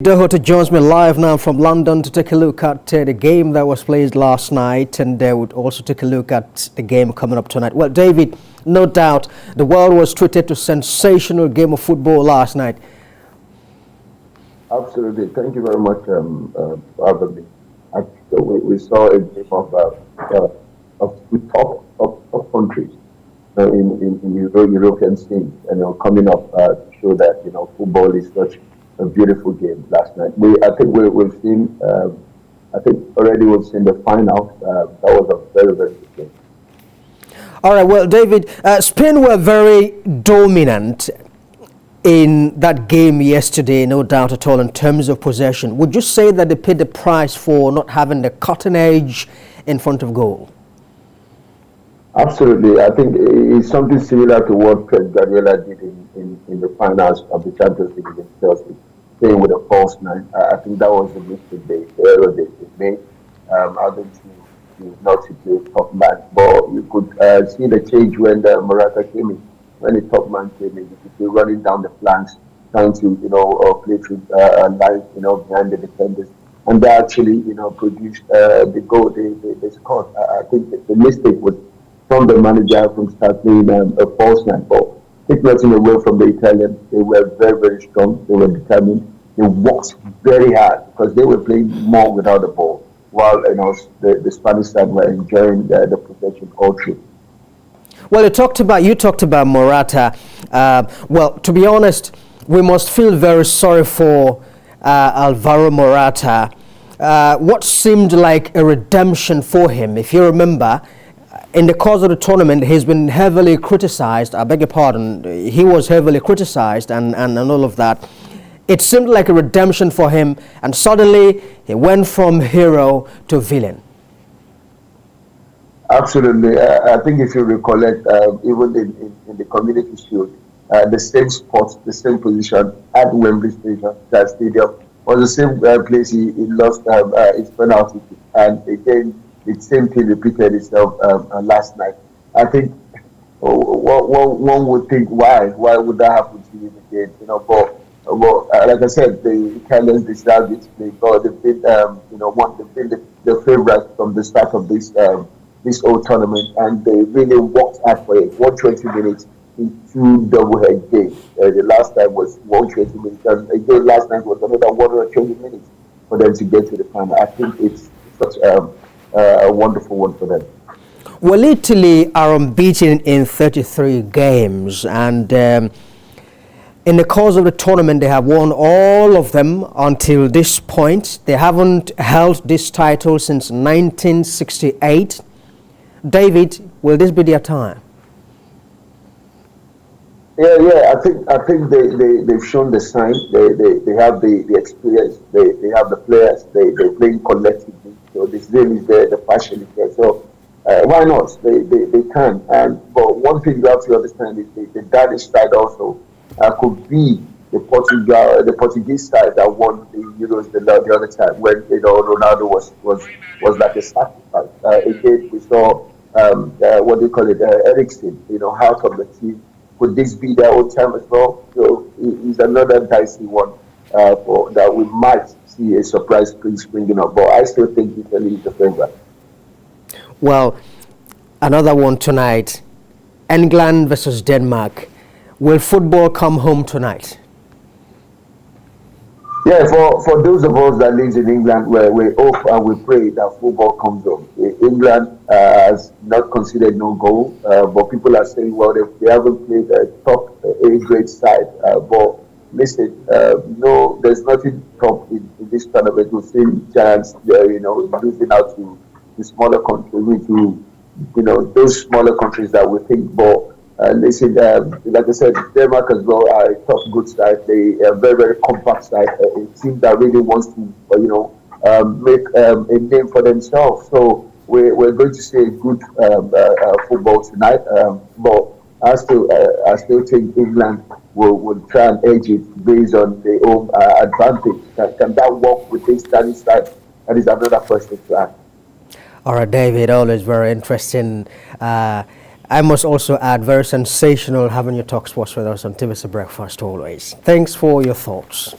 Doherty joins me live now from London to take a look at the game that was played last night, and they would also take a look at the game coming up tonight. Well, David, no doubt the world was treated to a sensational game of football last night. Absolutely. Thank you very much for having me. We saw a game of two top countries in European scenes, coming up to show that football is such a beautiful game last night. I think we've seen. I think already we've seen the final. That was a very good game. All right. Well, David, Spain were very dominant in that game yesterday, no doubt at all, in terms of possession. Would you say that they paid the price for not having the cutting edge in front of goal? Absolutely. I think it's something similar to what Pep Guardiola did in the finals of the Champions League against Chelsea, playing with a false nine. I think that was the mistake the error they made. I think he not to play top man, but you could see the change when Morata came in. When the top man came in, you could be running down the flanks, trying to play through lines, behind the defenders, and they actually produced the goal they scored. I think the mistake was from the manager from starting a false nine. But take nothing away from the Italians. They were very strong. They were determined. They worked very hard because they were playing more without the ball, while the Spanish side were enjoying the possession all through. Well, you talked about Morata. Well, to be honest, we must feel very sorry for Alvaro Morata. What seemed like a redemption for him, if you remember, in the course of the tournament, he's been heavily criticized. I beg your pardon. He was heavily criticized and all of that. It seemed like a redemption for him, and suddenly he went from hero to villain. Absolutely. I think if you recollect, even in the Community Shield, the same spot, the same position at Wembley Stadium was the same place he lost his penalty. And again, the same thing repeated itself last night. I think one would think, why would that happen to him again? But like I said, the Italians deserve it. They've been the favourites from the start of this whole tournament, and they really worked hard for it. 120 minutes in two double-head games. The last time was 120 minutes, and again last night was another 120 minutes for them to get to the final. I think it's such a wonderful one for them. Well, Italy are unbeaten in 33 games, and in the course of the tournament, they have won all of them until this point. They haven't held this title since 1968. David, will this be their time? Yeah. I think they've shown the sign. They have the experience. They have the players. They're playing collectively. So this really is the passion is there. So why not? They can. But one thing you have to understand is the Danish side also could be the Portuguese side that won the Euros the other time when Ronaldo was like a sacrifice. Again, we saw what do you call it, Eriksen, out of the team. Could this be their own time as well? So it's another dicey one for that we might see a surprise springing up. But I still think Italy is the favorite. Well, another one tonight, England versus Denmark. Will football come home tonight? Yeah, for those of us that live in England, we hope and we pray that football comes home. England has not considered no goal, but people are saying, well, they haven't played a top A-grade side. But listen, no, there's nothing top in this tournament. We've seen giants, losing out to the smaller countries, to those smaller countries that we think, but. Listen, like I said, Denmark as well are a top good side. They are very compact side. A team that really wants to, make a name for themselves. So we're going to see a good football tonight. But I still think England will try and edge it based on their own advantage. Can that work with this Danish side? That is another question to ask. All right, David, always very interesting. I must also add, very sensational having your Talk Sports with us on TVC Breakfast always. Thanks for your thoughts.